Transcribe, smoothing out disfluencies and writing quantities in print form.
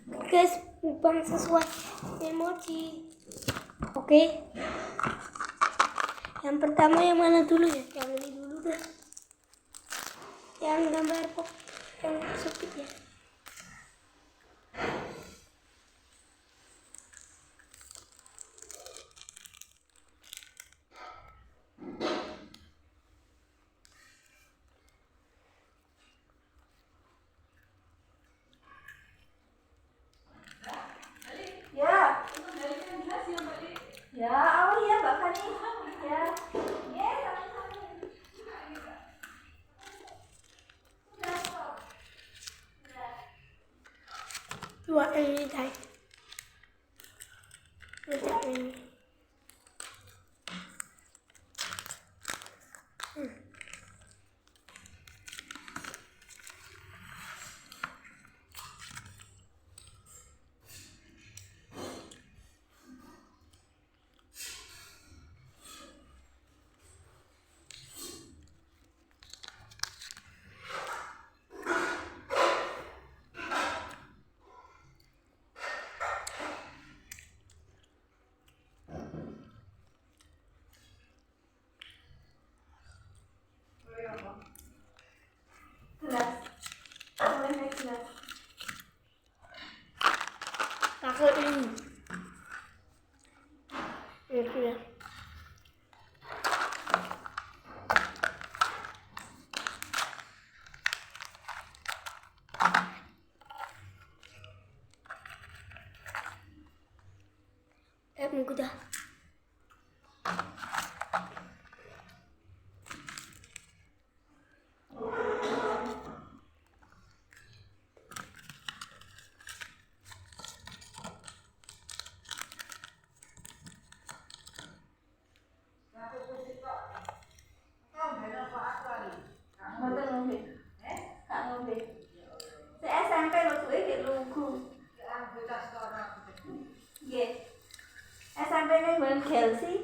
Guys, bukan sesuai emoji. Oke. Yang pertama yang mana dulu ya? Yang ini dulu deh. Yang gambar pop yang sempit ya. Ya, oh iya Mbak Fani. Ya. Ya, Dua ini tadi. Dua ini. gelas. Oh, ini gelas. Kakak ini. Ya sudah. Minggu dah. Mboten ngombe. Kak ngombe. Si SMP lho suwe ki lugu. Nggih. SMP ning Bang Gelsi.